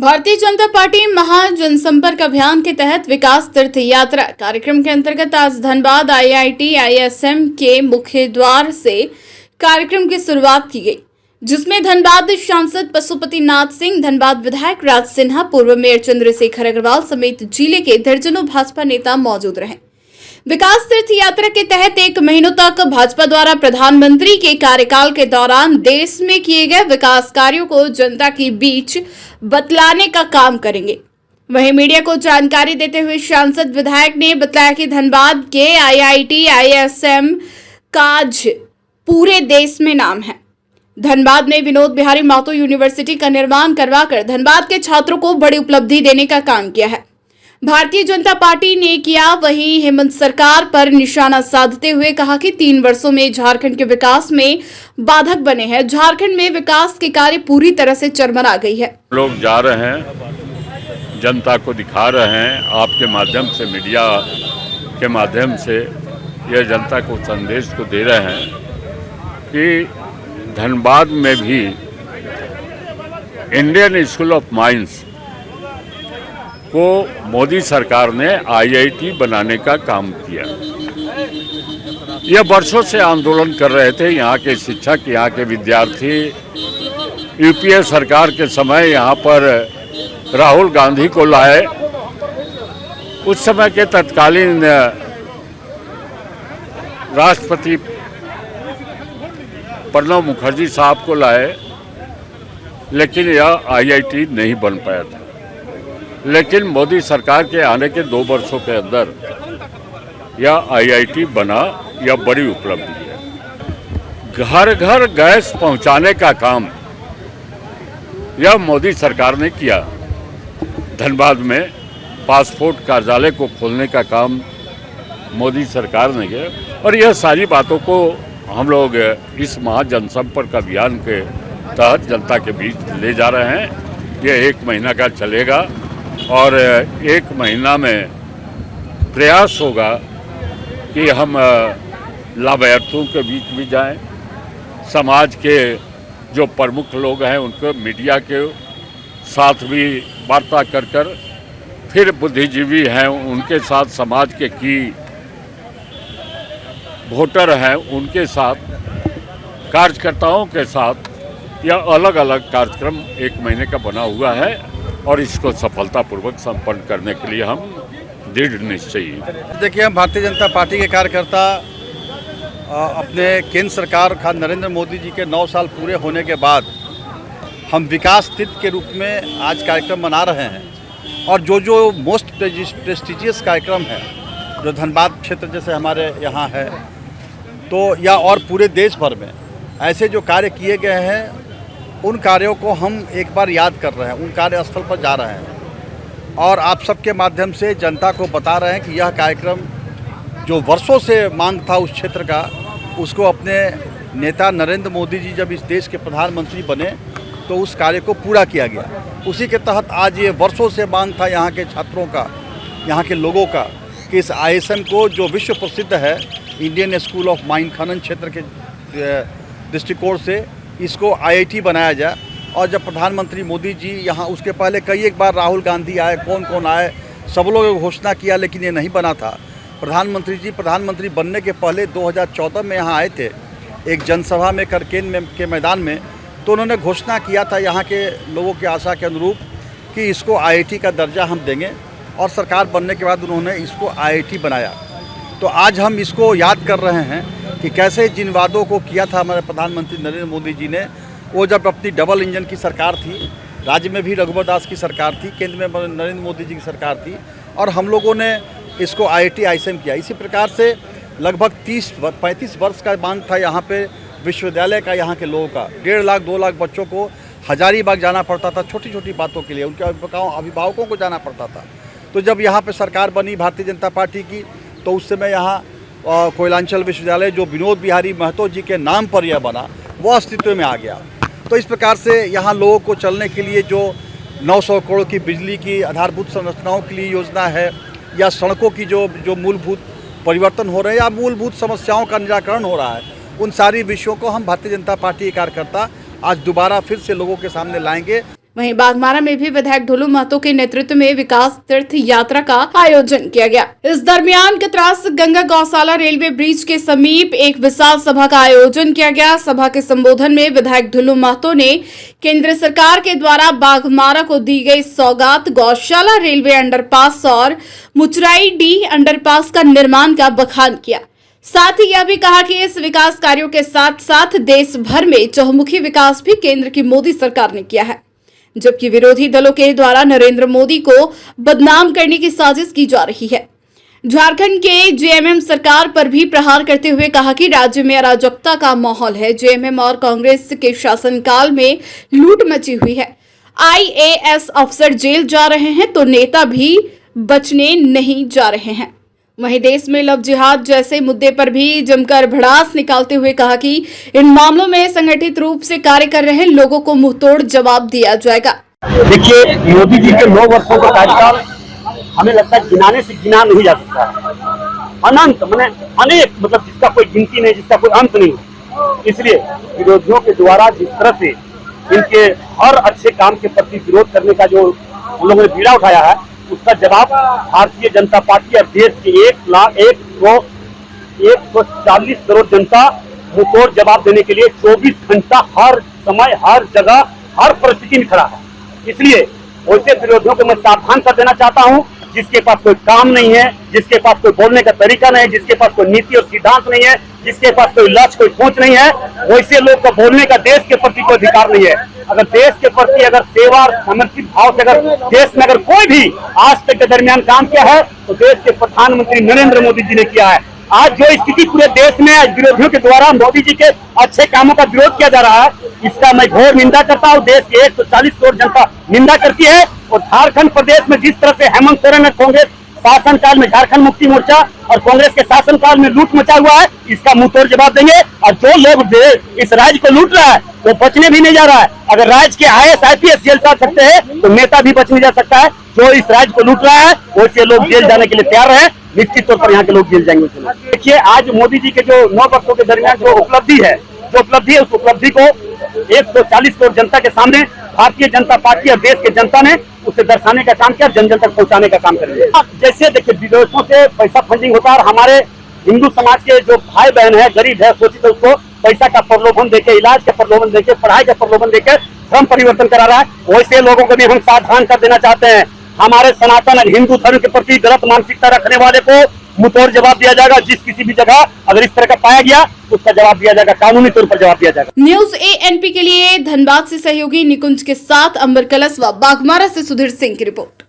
Bharatiya Janata party महाजनसंपर्क अभियान के तहत विकास तीर्थ यात्रा कार्यक्रम के अंतर्गत आज धनबाद आईआईटी आईएसएम के मुख्य द्वार से कार्यक्रम की शुरुआत की गई, जिसमें धनबाद सांसद पशुपति नाथ सिंह, धनबाद विधायक राज सिन्हा, पूर्व मेयर चंद्रशेखर अग्रवाल समेत जिले के दर्जनों भाजपा नेता मौजूद रहे। विकास तीर्थ यात्रा के तहत 1 महीनों तक भाजपा द्वारा प्रधानमंत्री के कार्यकाल के दौरान देश में किए गए विकास कार्यों को जनता के बीच बतलाने का काम करेंगे। वहीं मीडिया को जानकारी देते हुए सांसद विधायक ने बताया कि धनबाद के आईआईटी आईएसएम का आज पूरे देश में नाम है। धनबाद में विनोद बिहारी महतो यूनिवर्सिटी का निर्माण करवाकर धनबाद के छात्रों को बड़ी उपलब्धि देने का काम किया है। भारतीय जनता पार्टी ने किया, वहीं हेमंत सरकार पर निशाना साधते हुए कहा कि 3 वर्षों में झारखंड के विकास में बाधक बने हैं। झारखंड में विकास के कार्य पूरी तरह से चरमरा गई है। लोग जा रहे हैं, जनता को दिखा रहे हैं, आपके माध्यम से, मीडिया के माध्यम से यह जनता को संदेश को दे रहे हैं कि धनबाद में भी इंडियन स्कूल ऑफ माइंस को मोदी सरकार ने आईआईटी बनाने का काम किया। यह वर्षों से आंदोलन कर रहे थे यहाँ के शिक्षक, यहाँ के विद्यार्थी। यूपीए सरकार के समय यहाँ पर राहुल गांधी को लाए, उस समय के तत्कालीन राष्ट्रपति प्रणब मुखर्जी साहब को लाए, लेकिन यह आईआईटी नहीं बन पाया था। लेकिन मोदी सरकार के आने के 2 वर्षों के अंदर यह आईआईटी बना, यह बड़ी उपलब्धि है। घर घर गैस पहुंचाने का काम यह मोदी सरकार ने किया। धनबाद में पासपोर्ट कार्यालय को खोलने का काम मोदी सरकार ने किया। और यह सारी बातों को हम लोग इस महाजनसंपर्क अभियान के तहत जनता के बीच ले जा रहे हैं। यह 1 महीना का चलेगा और 1 महीना में प्रयास होगा कि हम लाभार्थियों के बीच भी जाएं, समाज के जो प्रमुख लोग हैं उनको मीडिया के साथ भी वार्ता कर फिर बुद्धिजीवी हैं उनके साथ, समाज के की वोटर हैं उनके साथ, कार्यकर्ताओं के साथ, यह अलग अलग कार्यक्रम 1 महीने का बना हुआ है और इसको सफलतापूर्वक संपन्न करने के लिए हम दृढ़ निश्चयी हैं। देखिए, हम भारतीय जनता पार्टी के कार्यकर्ता अपने केंद्र सरकार का नरेंद्र मोदी जी के 9 साल पूरे होने के बाद हम विकास तीर्थ के रूप में आज कार्यक्रम मना रहे हैं। और जो मोस्ट प्रेस्टिजियस कार्यक्रम है जो धनबाद क्षेत्र जैसे हमारे यहाँ है, तो या और पूरे देश भर में ऐसे जो कार्य किए गए हैं, उन कार्यों को हम एक बार याद कर रहे हैं, उन कार्यस्थल पर जा रहे हैं और आप सबके माध्यम से जनता को बता रहे हैं कि यह कार्यक्रम जो वर्षों से मांग था उस क्षेत्र का, उसको अपने नेता नरेंद्र मोदी जी जब इस देश के प्रधानमंत्री बने तो उस कार्य को पूरा किया गया। उसी के तहत आज ये वर्षों से मांग था यहाँ के छात्रों का, यहाँ के लोगों का, कि इस आईएसएम को जो विश्व प्रसिद्ध है इंडियन स्कूल ऑफ माइंस खनन क्षेत्र के दृष्टिकोण से, इसको आईआईटी बनाया जाए। और जब प्रधानमंत्री मोदी जी यहाँ, उसके पहले कई एक बार राहुल गांधी आए, कौन आए, सब लोगों ने घोषणा किया, लेकिन ये नहीं बना था। प्रधानमंत्री जी प्रधानमंत्री बनने के पहले 2014 में यहाँ आए थे एक जनसभा में करकेन के मैदान में, तो उन्होंने घोषणा किया था यहाँ के लोगों की आशा के अनुरूप कि इसको आईआईटी का दर्जा हम देंगे। और सरकार बनने के बाद उन्होंने इसको आईआईटी बनाया। तो आज हम इसको याद कर रहे हैं कि कैसे जिन वादों को किया था हमारे प्रधानमंत्री नरेंद्र मोदी जी ने, वो जब अपनी डबल इंजन की सरकार थी, राज्य में भी रघुवर दास की सरकार थी, केंद्र में नरेंद्र मोदी जी की सरकार थी, और हम लोगों ने इसको आईआईटी आईएसएम किया। इसी प्रकार से लगभग 30-35 वर्ष का मांग था यहाँ पे विश्वविद्यालय का, यहाँ के लोगों का। 1.5 लाख 2 लाख बच्चों को हजारीबाग जाना पड़ता था छोटी छोटी बातों के लिए, उनके अभिभावकों को जाना पड़ता था। तो जब यहाँ पर सरकार बनी भारतीय जनता पार्टी की, तो उस समय यहाँ कोयलांचल विश्वविद्यालय जो विनोद बिहारी महतो जी के नाम पर यह बना, वो अस्तित्व में आ गया। तो इस प्रकार से यहाँ लोगों को चलने के लिए जो 900 करोड़ की बिजली की आधारभूत संरचनाओं के लिए योजना है, या सड़कों की जो मूलभूत परिवर्तन हो रहे हैं या मूलभूत समस्याओं का निराकरण हो रहा है, उन सारी विषयों को हम भारतीय जनता पार्टी के कार्यकर्ता आज दोबारा फिर से लोगों के सामने लाएंगे। वहीं बाघमारा में भी विधायक ढोलू महतो के नेतृत्व में विकास तीर्थ यात्रा का आयोजन किया गया। इस दरमियान कतरास गंगा गौशाला रेलवे ब्रिज के समीप एक विशाल सभा का आयोजन किया गया। सभा के संबोधन में विधायक ढोलू महतो ने केंद्र सरकार के द्वारा बाघमारा को दी गई सौगात गौशाला रेलवे अंडरपास और मुचराई डी अंडरपास का निर्माण का बखान किया। साथ ही यह भी कहा कि इस विकास कार्यों के साथ साथ देश भर में चहुमुखी विकास भी केंद्र की मोदी सरकार ने किया है, जबकि विरोधी दलों के द्वारा नरेंद्र मोदी को बदनाम करने की साजिश की जा रही है। झारखंड के जेएमएम सरकार पर भी प्रहार करते हुए कहा कि राज्य में अराजकता का माहौल है। जेएमएम और कांग्रेस के शासनकाल में लूट मची हुई है। आईएएस अफसर जेल जा रहे हैं तो नेता भी बचने नहीं जा रहे हैं। वहीं देश में लव जिहाद जैसे मुद्दे पर भी जमकर भड़ास निकालते हुए कहा कि इन मामलों में संगठित रूप से कार्य कर रहे लोगों को मुंहतोड़ जवाब दिया जाएगा। देखिए, मोदी जी के 9 वर्षों का कार्यकाल हमें लगता है गिनाने से गिना नहीं जा सकता है। अनंत मैंने अनेक, मतलब जिसका कोई गिनती नहीं, जिसका कोई अंत नहीं। इसलिए विरोधियों के द्वारा जिस तरह से इनके हर अच्छे काम के प्रति विरोध करने का जो उन लोगों ने बीड़ा उठाया है, उसका जवाब भारतीय जनता पार्टी और देश के 1,40 करोड़ जनता मुंहतोड़ जवाब देने के लिए 24 घंटा हर समय, हर जगह, हर परिस्थिति में खड़ा है। इसलिए वैसे विरोधियों को मैं सावधान कर देना चाहता हूं, जिसके पास कोई काम नहीं है, जिसके पास कोई बोलने का तरीका नहीं है, जिसके पास कोई नीति और सिद्धांत नहीं है, जिसके पास कोई लक्ष्य, कोई सोच नहीं है, वैसे लोग को बोलने का देश के प्रति कोई अधिकार नहीं है। अगर देश के प्रति अगर सेवा और समर्पित भाव से अगर देश में अगर कोई भी आज तक के दरमियान काम किया है तो देश के प्रधानमंत्री नरेंद्र मोदी जी ने किया है। आज जो स्थिति पूरे देश में विरोधियों के द्वारा मोदी जी के अच्छे कामों का विरोध किया जा रहा है, इसका मैं घोर निंदा करता हूँ। देश के 140 करोड़ जनता निंदा करती है। और झारखंड प्रदेश में जिस तरह से हेमंत सोरेन और कांग्रेस शासनकाल में झारखंड मुक्ति मोर्चा और कांग्रेस के शासनकाल में लूट मचा हुआ है, इसका मुंहतोड़ जवाब देंगे। और जो लोग इस राज्य को लूट रहा है वो बचने भी नहीं जा रहा है। अगर राज्य के IAS IPS जेल जा सकते हैं तो नेता भी बच नहीं जा सकता है। जो इस राज्य को लूट रहा है वैसे लोग जेल जाने के लिए तैयार है। निश्चित तौर पर यहाँ के लोग जेल जाएंगे। देखिए, आज मोदी जी के जो 9 वर्षों के दरमियान जो उपलब्धि है, उस उपलब्धि को 140 करोड़ जनता के सामने भारतीय जनता पार्टी और देश के जनता ने उसे दर्शाने का काम किया, जन जन तक पहुंचाने का काम करेंगे। जैसे देखिए, विदेशों से पैसा फंडिंग होता है और हमारे हिंदू समाज के जो भाई बहन है, गरीब है, शोषित है, उसको पैसा का प्रलोभन देके, इलाज का प्रलोभन देके, पढ़ाई का प्रलोभन देकर धर्म परिवर्तन करा रहा है। वैसे लोगों को भी हम सावधान कर देना चाहते हैं। हमारे सनातन हिंदू धर्म के प्रति गलत मानसिकता रखने वाले को मुंहतोड़ जवाब दिया जाएगा। जिस किसी भी जगह अगर इस तरह का पाया गया उसका जवाब दिया जाएगा, कानूनी तौर पर जवाब दिया जाएगा। न्यूज ANP के लिए धनबाद से सहयोगी निकुंज के साथ अंबर कलसवा, बाघमारा से सुधीर सिंह की रिपोर्ट।